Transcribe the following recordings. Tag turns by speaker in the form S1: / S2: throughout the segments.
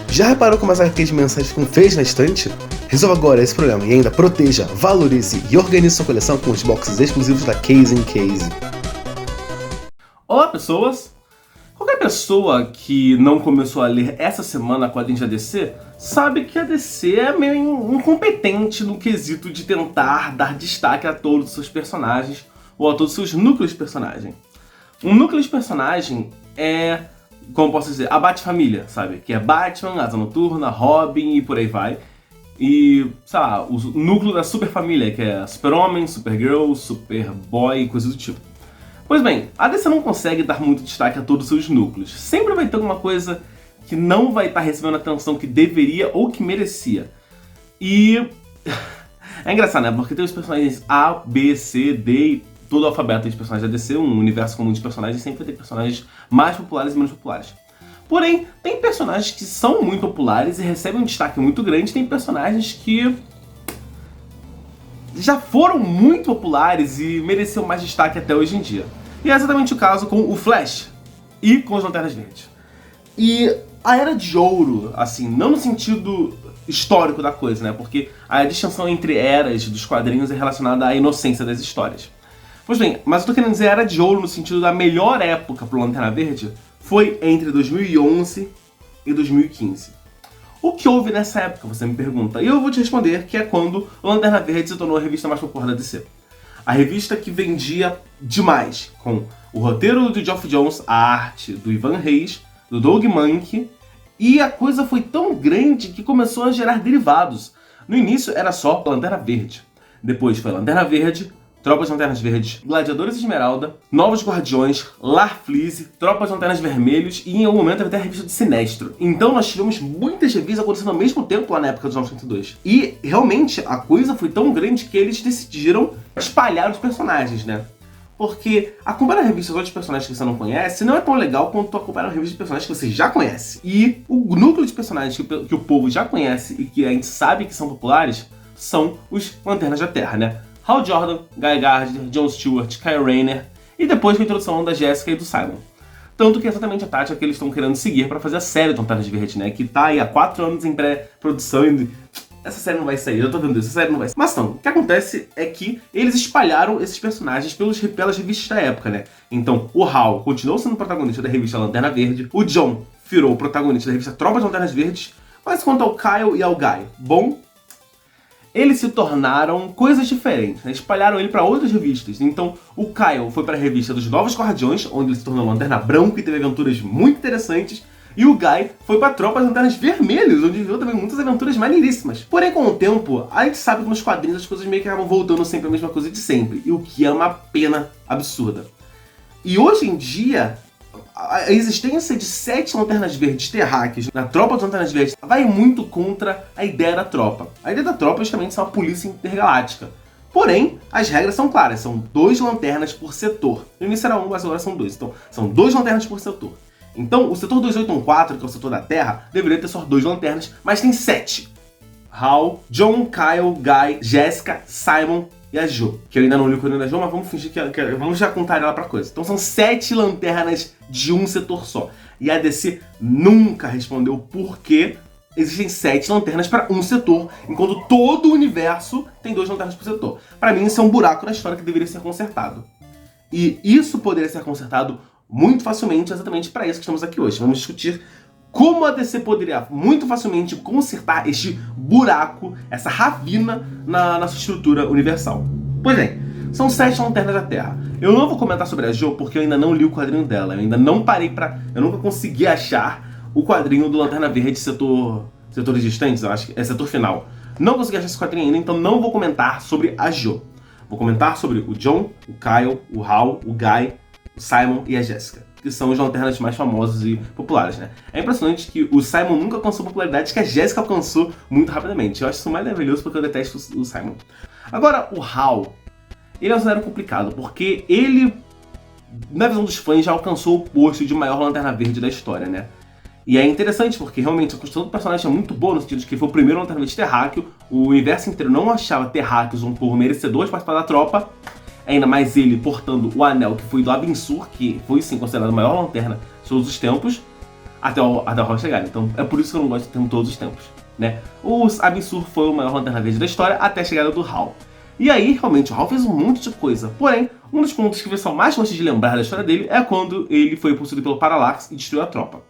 S1: Já reparou como as HQs mensais ficam feias na estante? Resolva agora esse problema e ainda proteja, valorize e organize sua coleção com os boxes exclusivos da Case in Case.
S2: Olá, pessoas! Qualquer pessoa que não começou a ler essa semana quadrinhos da DC sabe que a DC é meio incompetente no quesito de tentar dar destaque a todos os seus personagens ou a todos os seus núcleos de personagem. Um núcleo de personagem é, como posso dizer, a Bat-família, sabe? Que é Batman, Asa Noturna, Robin e por aí vai. E, sei lá, o núcleo da Super-família, que é Super-Homem, Supergirl, Superboy e coisas do tipo. Pois bem, a DC não consegue dar muito destaque a todos os seus núcleos. Sempre vai ter alguma coisa que não vai estar recebendo a atenção que deveria ou que merecia. E é engraçado, né? Porque tem os personagens A, B, C, D e todo o alfabeto de personagens da DC, um universo comum de personagens, sempre vai ter personagens mais populares e menos populares. Porém, tem personagens que são muito populares e recebem um destaque muito grande, tem personagens que já foram muito populares e mereciam mais destaque até hoje em dia. E é exatamente o caso com o Flash e com as Lanternas Verdes. E a Era de Ouro, assim, não no sentido histórico da coisa, né? Porque a distinção entre eras dos quadrinhos é relacionada à inocência das histórias. Pois bem, mas eu tô querendo dizer Era de Ouro no sentido da melhor época pro Lanterna Verde foi entre 2011 e 2015. O que houve nessa época, você me pergunta? E eu vou te responder que é quando o Lanterna Verde se tornou a revista mais popular da DC. A revista que vendia demais, com o roteiro do Geoff Johns, a arte do Ivan Reis, do Doug Mahnke, e a coisa foi tão grande que começou a gerar derivados. No início era só Lanterna Verde, depois foi Lanterna Verde, Tropas de Lanternas Verdes, Gladiadores Esmeralda, Novos Guardiões, Larfleeze, Tropas de Lanternas Vermelhos e em algum momento até a revista do Sinestro. Então nós tivemos muitas revistas acontecendo ao mesmo tempo lá na época dos 902. E realmente a coisa foi tão grande que eles decidiram espalhar os personagens, né? Porque acompanhar revistas de outros personagens que você não conhece não é tão legal quanto acompanhar uma revista de personagens que você já conhece. E o núcleo de personagens que o povo já conhece e que a gente sabe que são populares são os Lanternas da Terra, né? Hal Jordan, Guy Gardner, John Stewart, Kyle Rayner e depois com a introdução da Jessica e do Simon. Tanto que é exatamente a tática que eles estão querendo seguir para fazer a série do Lanternas Verdes, né? Que tá aí há 4 anos em pré-produção e essa série não vai sair, eu tô vendo isso, essa série não vai sair. Mas não, o que acontece é que eles espalharam esses personagens pelas revistas da época, né? Então, o Hal continuou sendo protagonista da revista Lanterna Verde, o John virou o protagonista da revista Tropas de Lanternas Verdes, mas quanto ao Kyle e ao Guy, bom, eles se tornaram coisas diferentes, né? Espalharam ele para outras revistas. Então, o Kyle foi para a revista dos Novos Guardiões, onde ele se tornou Lanterna Branco e teve aventuras muito interessantes. E o Guy foi para Tropas de Lanternas Vermelhos, onde viveu também muitas aventuras maneiríssimas. Porém, com o tempo, a gente sabe que nos quadrinhos as coisas meio que acabam voltando sempre a mesma coisa de sempre. E o que é uma pena absurda. E hoje em dia, a existência de 7 Lanternas Verdes terráqueos na Tropa das Lanternas Verdes vai muito contra a ideia da tropa. A ideia da tropa é justamente ser uma polícia intergaláctica. Porém, as regras são claras, são 2 lanternas por setor. No início era 1, mas agora são 2. Então, são 2 lanternas por setor. Então, o setor 2814, que é o setor da Terra, deveria ter só 2 lanternas, mas tem 7. Hal, John, Kyle, Guy, Jessica, Simon e a Jo, que eu ainda não li o Cordão da Jo, mas vamos fingir vamos já contar ela pra coisa. Então são 7 lanternas de um setor só. E a DC nunca respondeu por que existem 7 lanternas para um setor, enquanto todo o universo tem 2 lanternas por setor. Pra mim isso é um buraco na história que deveria ser consertado. E isso poderia ser consertado muito facilmente, exatamente para isso que estamos aqui hoje. Vamos discutir como a DC poderia muito facilmente consertar este buraco, essa ravina na sua estrutura universal. Pois bem, são 7 lanternas da Terra. Eu não vou comentar sobre a Jo porque eu ainda não li o quadrinho dela. Eu ainda não parei pra... Eu nunca consegui achar o quadrinho do Lanterna Verde setores distantes, eu acho que é setor final. Não consegui achar esse quadrinho ainda, então não vou comentar sobre a Jo. Vou comentar sobre o John, o Kyle, o Hal, o Guy, o Simon e a Jessica, que são os lanternas mais famosos e populares, né? É impressionante que o Simon nunca alcançou a popularidade que a Jessica alcançou muito rapidamente. Eu acho isso mais maravilhoso porque eu detesto o Simon. Agora, o Hal, ele é um cenário complicado, porque ele, na visão dos fãs, já alcançou o posto de maior Lanterna Verde da história, né? E é interessante porque realmente a construção do personagem é muito boa, no sentido de que foi o primeiro Lanterna Verde terráqueo, o universo inteiro não achava terráqueos um povo merecedor de participar da tropa, ainda mais ele portando o anel que foi do Abin Sur, que foi sim considerado a maior lanterna de todos os tempos. até o Hal chegar. Então é por isso que eu não gosto de ter todos os tempos, né? O Abin-Sur foi o maior Lanterna Verde da história até a chegada do Hal. E aí, realmente, o Hal fez um monte de coisa. Porém, um dos pontos que o pessoal mais gosta de lembrar da história dele é quando ele foi possuído pelo Parallax e destruiu a tropa.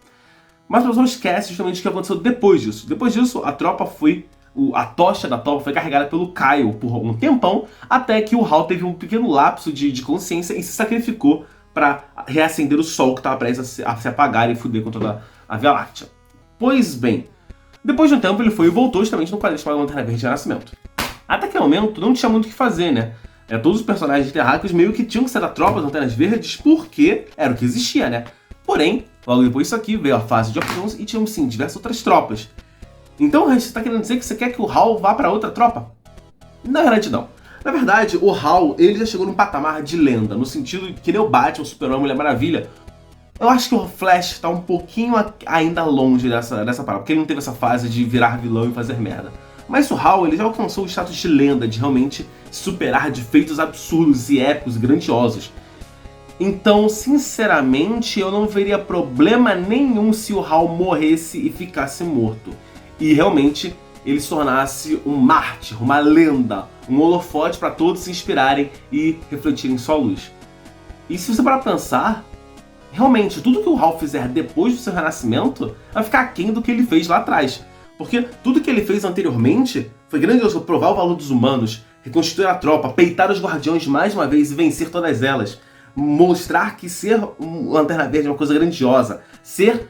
S2: Mas o pessoal esquece justamente o que aconteceu depois disso. Depois disso, a tropa foi... A tocha da tropa foi carregada pelo Kyle por um tempão, até que o Hal teve um pequeno lapso de consciência e se sacrificou para reacender o sol que estava prestes a se apagar e fuder com toda a Via Láctea. Pois bem, depois de um tempo ele foi e voltou justamente no quadrinho chamado Lanterna Verde de Renascimento. Até aquele momento não tinha muito o que fazer, né? Todos os personagens terráqueos meio que tinham que ser da tropa das Lanternas Verdes porque era o que existia, né? Porém, logo depois disso aqui veio a fase de Geoff e tínhamos sim diversas outras tropas. Então você está querendo dizer que você quer que o Hal vá para outra tropa? Na verdade não. Na verdade, o Hal, ele já chegou num patamar de lenda, no sentido que nem o Batman, o Superman, a Mulher Maravilha. Eu acho que o Flash está um pouquinho ainda longe dessa parada, porque ele não teve essa fase de virar vilão e fazer merda. Mas o Hal, ele já alcançou o status de lenda, de realmente superar de feitos absurdos e épicos e grandiosos. Então, sinceramente, eu não veria problema nenhum se o Hal morresse e ficasse morto. E realmente ele se tornasse um mártir, uma lenda, um holofote para todos se inspirarem e refletirem sua luz. E se você parar pra pensar, realmente tudo que o Hal fizer depois do seu renascimento vai ficar aquém do que ele fez lá atrás. Porque tudo que ele fez anteriormente foi grandioso, provar o valor dos humanos, reconstituir a tropa, peitar os guardiões mais uma vez e vencer todas elas. Mostrar que ser um Lanterna Verde é uma coisa grandiosa. Ser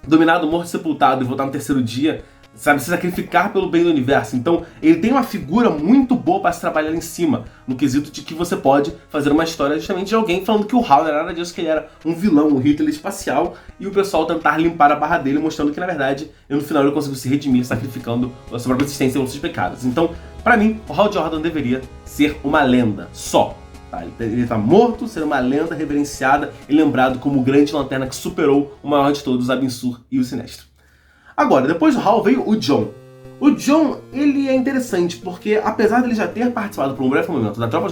S2: dominado, morto, sepultado e voltar no terceiro dia, sabe, se sacrificar pelo bem do universo. Então ele tem uma figura muito boa para se trabalhar em cima, no quesito de que você pode fazer uma história justamente de alguém falando que o Hal não era nada disso, que ele era um vilão, um Hitler espacial, e o pessoal tentar limpar a barra dele, mostrando que na verdade, no final ele conseguiu se redimir, sacrificando a sua própria existência e os seus pecados. Então, para mim, o Hal Jordan deveria ser uma lenda, só. Ele está morto, sendo uma lenda reverenciada e lembrado como o grande lanterna que superou o maior de todos, Abin-Sur e o Sinestro. Agora, depois do Hal veio o John. O John, ele é interessante porque, apesar dele já ter participado por um breve momento da tropa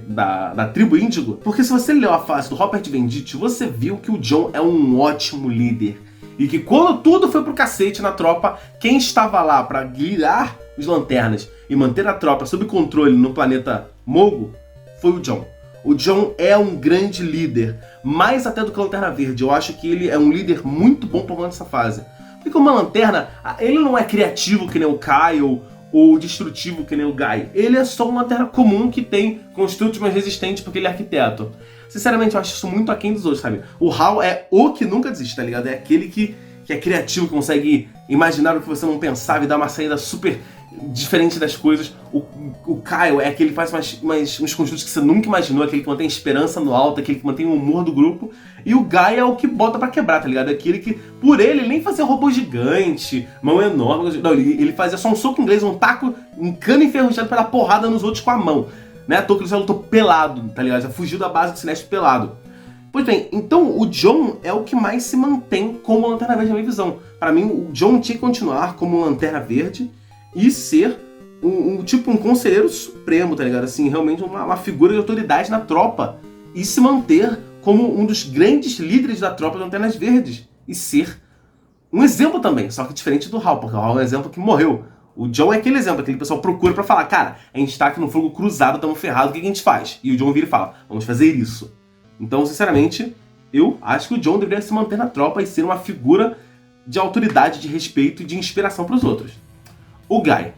S2: da tribo Índigo, porque se você leu a fase do Robert Venditti, você viu que o John é um ótimo líder. E que quando tudo foi pro cacete na tropa, quem estava lá para guiar os lanternas e manter a tropa sob controle no planeta Mogo foi o John. O John é um grande líder, mais até do que a Lanterna Verde. Eu acho que ele é um líder muito bom por conta dessa fase. Porque uma lanterna, ele não é criativo que nem o Kyle, ou destrutivo que nem o Guy. Ele é só uma lanterna comum que tem construtos mais resistentes porque ele é arquiteto. Sinceramente, eu acho isso muito aquém dos outros, sabe? O Hal é o que nunca desiste, tá ligado? É aquele que é criativo, que consegue imaginar o que você não pensava e dar uma saída super diferente das coisas. O Kyle é aquele que faz uns construtos que você nunca imaginou, aquele que mantém esperança no alto, aquele que mantém o humor do grupo. E o Guy é o que bota pra quebrar, tá ligado? É aquele que, por ele nem fazia robô gigante, mão enorme. Não, ele fazia só um soco inglês, um taco, um cano enferrujado pra dar porrada nos outros com a mão. Né? À toa que ele já lutou pelado, tá ligado? Já fugiu da base do Sinestro pelado. Pois bem, então o John é o que mais se mantém como Lanterna Verde na minha visão. Pra mim, o John tinha que continuar como Lanterna Verde e ser um conselheiro supremo, tá ligado? Assim, realmente uma figura de autoridade na tropa. E se manter como um dos grandes líderes da tropa de Lanternas Verdes. E ser um exemplo também, só que diferente do Hal, porque o Hal é um exemplo que morreu. O John é aquele exemplo, aquele pessoal procura pra falar, cara, a gente tá aqui no fogo cruzado, estamos ferrados, o que a gente faz? E o John vira e fala, vamos fazer isso. Então, sinceramente, eu acho que o John deveria se manter na tropa e ser uma figura de autoridade, de respeito e de inspiração pros outros. O Guy.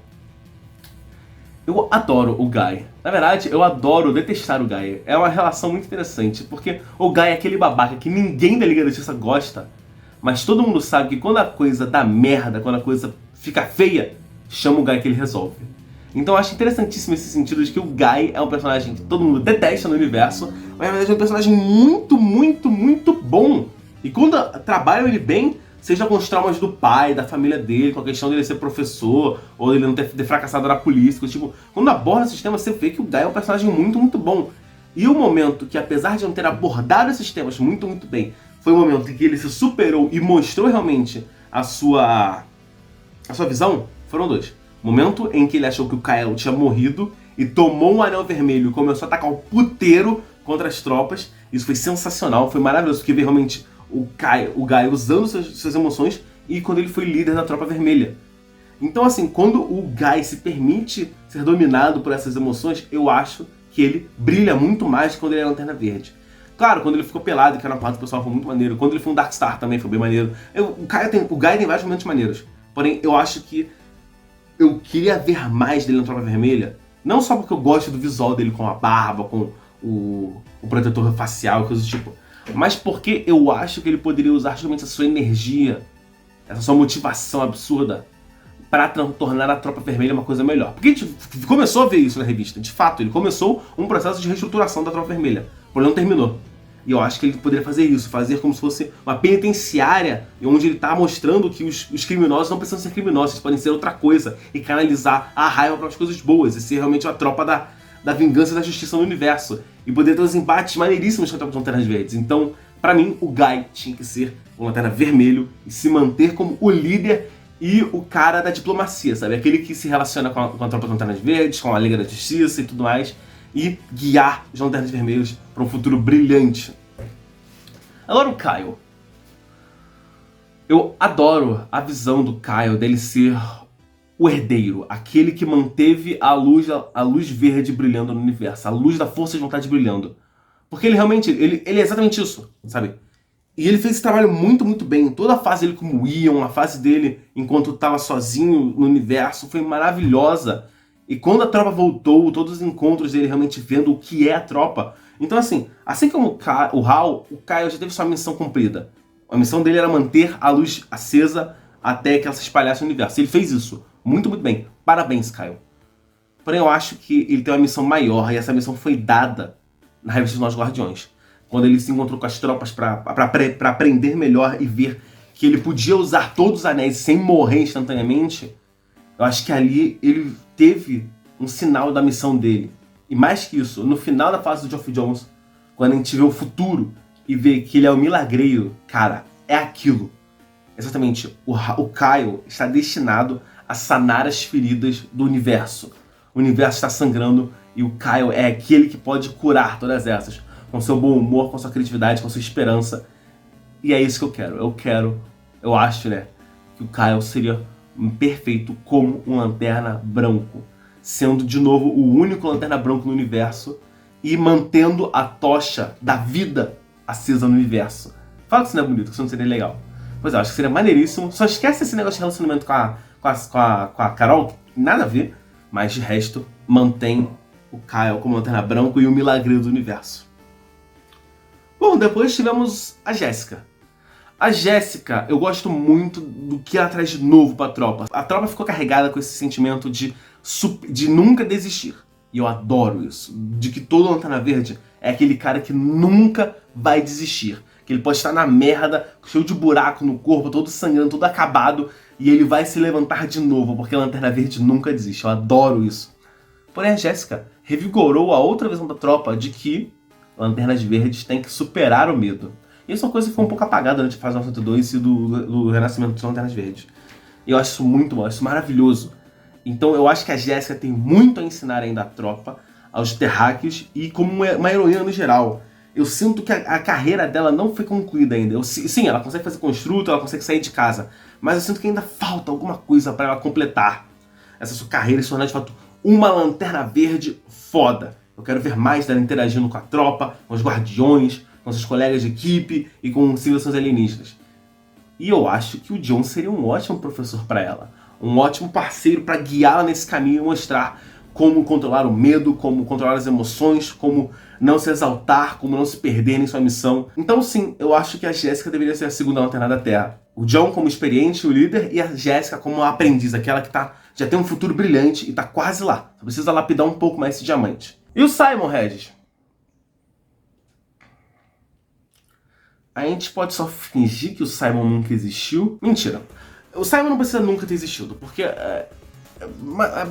S2: Eu adoro o Guy. Na verdade, eu adoro detestar o Guy. É uma relação muito interessante, porque o Guy é aquele babaca que ninguém da Liga da Justiça gosta, mas todo mundo sabe que quando a coisa dá merda, quando a coisa fica feia, chama o Guy que ele resolve. Então eu acho interessantíssimo esse sentido de que o Guy é um personagem que todo mundo detesta no universo, mas na verdade é um personagem muito, muito, muito bom. E quando trabalham ele bem, seja com os traumas do pai, da família dele, com a questão dele ser professor, ou ele não ter fracassado na polícia, tipo, quando aborda esses temas, você vê que o Guy é um personagem muito, muito bom. E o momento que, apesar de não ter abordado esses temas muito, muito bem, foi o momento em que ele se superou e mostrou realmente a sua visão, foram dois. O momento em que ele achou que o Kyle tinha morrido e tomou um anel vermelho e começou a atacar o puteiro contra as tropas. Isso foi sensacional, foi maravilhoso, porque realmente o Guy usando suas emoções e quando ele foi líder da Tropa Vermelha. Então assim, quando o Guy se permite ser dominado por essas emoções, eu acho que ele brilha muito mais quando ele é Lanterna Verde. Claro, quando ele ficou pelado, que era uma parte do pessoal, foi muito maneiro. Quando ele foi um Darkstar também foi bem maneiro. O Guy tem vários momentos maneiros. Porém, eu acho que eu queria ver mais dele na Tropa Vermelha. Não só porque eu gosto do visual dele com a barba, com o protetor facial e coisas do tipo. Mas porque eu acho que ele poderia usar justamente a sua energia, essa sua motivação absurda, para tornar a Tropa Vermelha uma coisa melhor. Porque a gente começou a ver isso na revista. De fato, ele começou um processo de reestruturação da Tropa Vermelha. Porém, não terminou. E eu acho que ele poderia fazer isso, fazer como se fosse uma penitenciária, onde ele está mostrando que os criminosos não precisam ser criminosos, eles podem ser outra coisa, e canalizar a raiva para as coisas boas, e ser realmente a tropa da vingança e da justiça no universo. E poder ter uns embates maneiríssimos com a tropa de Lanternas Verdes. Então, para mim, o Guy tinha que ser o Lanterna Vermelho e se manter como o líder e o cara da diplomacia, sabe? Aquele que se relaciona com a tropa de Lanternas Verdes, com a Liga da Justiça e tudo mais, e guiar os Lanternas Vermelhos para um futuro brilhante. Agora o Kyle. Eu adoro a visão do Kyle dele ser o herdeiro, aquele que manteve a luz verde brilhando no universo, a luz da força de vontade brilhando. Porque ele realmente, ele é exatamente isso, sabe? E ele fez esse trabalho muito, muito bem. Toda a fase dele como Ion, a fase dele enquanto estava sozinho no universo, foi maravilhosa. E quando a tropa voltou, todos os encontros dele realmente vendo o que é a tropa. Então assim como o Hal, o Kyle já teve sua missão cumprida. A missão dele era manter a luz acesa até que ela se espalhasse no universo. Ele fez isso. Muito, muito bem. Parabéns, Kyle. Porém, eu acho que ele tem uma missão maior, e essa missão foi dada na revista dos Novos Guardiões. Quando ele se encontrou com as tropas para aprender melhor e ver que ele podia usar todos os anéis sem morrer instantaneamente, eu acho que ali ele teve um sinal da missão dele. E mais que isso, no final da fase do Geoff Johns, quando a gente vê o futuro e vê que ele é o milagreiro, cara, é aquilo. Exatamente, o Kyle está destinado a sanar as feridas do universo. O universo está sangrando e o Kyle é aquele que pode curar todas essas, com seu bom humor, com sua criatividade, com sua esperança. E é isso que eu quero. Eu acho, né, que o Kyle seria perfeito como um Lanterna Branco, sendo de novo o único Lanterna Branco no universo e mantendo a tocha da vida acesa no universo. Fala que isso não é bonito, que isso não seria legal. Pois é, eu acho que seria maneiríssimo. Só esquece esse negócio de relacionamento com a Carol, que nada a ver, mas de resto, mantém o Kyle como Lanterna Branco e o milagreiro do universo. Bom, depois tivemos a Jéssica. A Jéssica, eu gosto muito do que ela traz de novo pra tropa. A tropa ficou carregada com esse sentimento de nunca desistir. E eu adoro isso. De que todo Lanterna Verde é aquele cara que nunca vai desistir. Que ele pode estar na merda, cheio de buraco no corpo, todo sangrando, todo acabado, e ele vai se levantar de novo, porque a Lanterna Verde nunca desiste. Eu adoro isso. Porém, a Jéssica revigorou a outra visão da tropa de que Lanternas Verdes têm que superar o medo. Isso é uma coisa que foi um pouco apagada durante a fase 92 e do renascimento dos Lanternas Verdes. E eu acho isso muito bom, acho isso maravilhoso. Então eu acho que a Jéssica tem muito a ensinar ainda à tropa, aos terráqueos e como uma heroína no geral. Eu sinto que a carreira dela não foi concluída ainda. Sim, ela consegue fazer construto, ela consegue sair de casa, mas eu sinto que ainda falta alguma coisa para ela completar essa sua carreira e se tornar de fato uma Lanterna Verde foda. Eu quero ver mais dela interagindo com a tropa, com os guardiões, com seus colegas de equipe e com civilizações alienígenas. E eu acho que o John seria um ótimo professor para ela, um ótimo parceiro para guiá-la nesse caminho e mostrar como controlar o medo, como controlar as emoções, como não se exaltar, como não se perder em sua missão. Então sim, eu acho que a Jéssica deveria ser a segunda Lanterna da Terra. O John como experiente, o líder, e a Jéssica como a aprendiz, aquela que já tem um futuro brilhante e está quase lá. Só precisa lapidar um pouco mais esse diamante. E o Simon, Regis? A gente pode só fingir que o Simon nunca existiu? Mentira. O Simon não precisa nunca ter existido, porque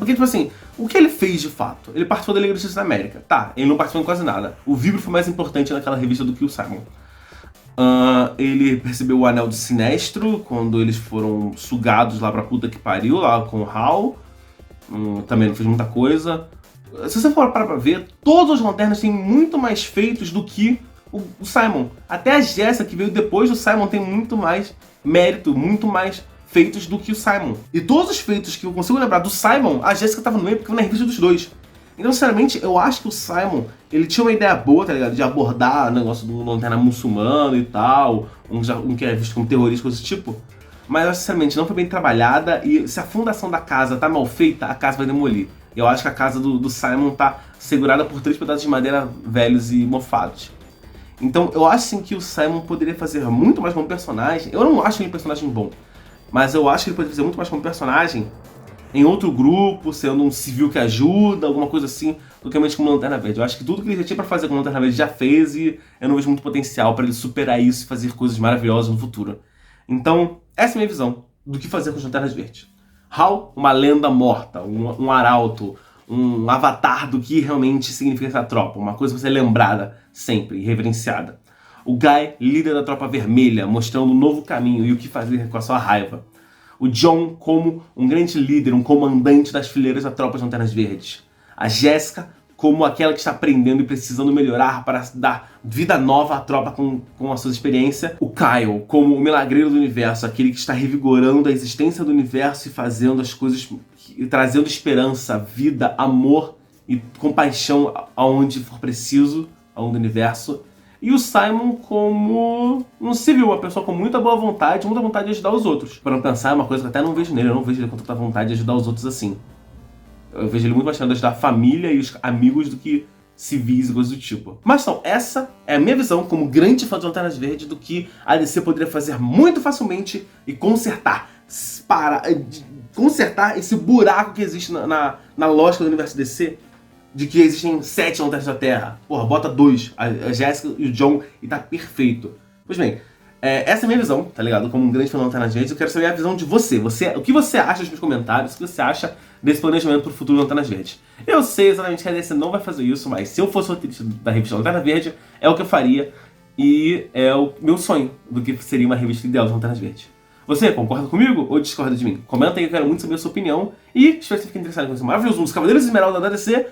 S2: tipo assim, o que ele fez de fato? Ele participou da Liga da Justiça da América. Tá, ele não participou de quase nada. O Vibro foi mais importante naquela revista do que o Simon. Ele recebeu o Anel de Sinestro quando eles foram sugados lá pra puta que pariu, lá com o Hal. Também não fez muita coisa. Se você for parar pra ver, todos os Lanternas têm muito mais feitos do que o Simon. Até a Jessica, que veio depois do Simon, tem muito mais mérito, muito mais feitos do que o Simon. E todos os feitos que eu consigo lembrar do Simon, a Jessica tava no meio porque foi na revista dos dois. Então, sinceramente, eu acho que o Simon, ele tinha uma ideia boa, tá ligado? De abordar o negócio do lanterna muçulmano e tal, um que é visto como terrorista, coisa do tipo. Mas, sinceramente, não foi bem trabalhada e se a fundação da casa tá mal feita, a casa vai demolir. Eu acho que a casa do Simon tá segurada por 3 pedaços de madeira velhos e mofados. Então, eu acho sim que o Simon poderia fazer muito mais como personagem. Eu não acho ele um personagem bom, mas eu acho que ele poderia fazer muito mais como personagem em outro grupo, sendo um civil que ajuda, alguma coisa assim, do que realmente como Lanterna Verde. Eu acho que tudo que ele já tinha pra fazer com Lanterna Verde já fez e eu não vejo muito potencial pra ele superar isso e fazer coisas maravilhosas no futuro. Então, essa é a minha visão do que fazer com os Lanternas Verdes. Hal, uma lenda morta, um arauto, um avatar do que realmente significa essa tropa, uma coisa pra ser lembrada sempre e reverenciada. O Guy, líder da Tropa Vermelha, mostrando um novo caminho e o que fazer com a sua raiva. O John como um grande líder, um comandante das fileiras da Tropa de Lanternas Verdes. A Jessica como aquela que está aprendendo e precisando melhorar para dar vida nova à tropa com a sua experiência. O Kyle como o milagreiro do universo, aquele que está revigorando a existência do universo e fazendo as coisas, e trazendo esperança, vida, amor e compaixão aonde for preciso, ao universo. E o Simon como um civil, uma pessoa com muita boa vontade de ajudar os outros. Para não pensar, é uma coisa que eu até não vejo nele, eu não vejo ele com tanta vontade de ajudar os outros assim. Eu vejo ele muito mais querendo ajudar a família e os amigos do que civis e coisas do tipo. Mas então, essa é a minha visão como grande fã de Lanternas Verdes do que a DC poderia fazer muito facilmente e consertar esse buraco que existe na lógica do universo DC, de que existem 7 Lanternas da Terra. Porra, bota 2, a Jessica e o John, e tá perfeito. Pois bem, essa é a minha visão, tá ligado? Como um grande fã de Lanternas Verdes, eu quero saber a visão de você. O que você acha nos meus comentários, o que você acha desse planejamento pro futuro de Lanternas Verdes. Eu sei exatamente que a DC não vai fazer isso, mas se eu fosse roteirista da revista Lanterna Verde, é o que eu faria, e é o meu sonho do que seria uma revista ideal de Lanternas Verdes. Você concorda comigo ou discorda de mim? Comenta aí, eu quero muito saber a sua opinião, e espero que você fique interessado com esse maravilhoso mundo dos Cavaleiros Esmeralda da DC.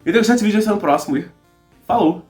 S2: E deixar esse vídeo no próximo e falou!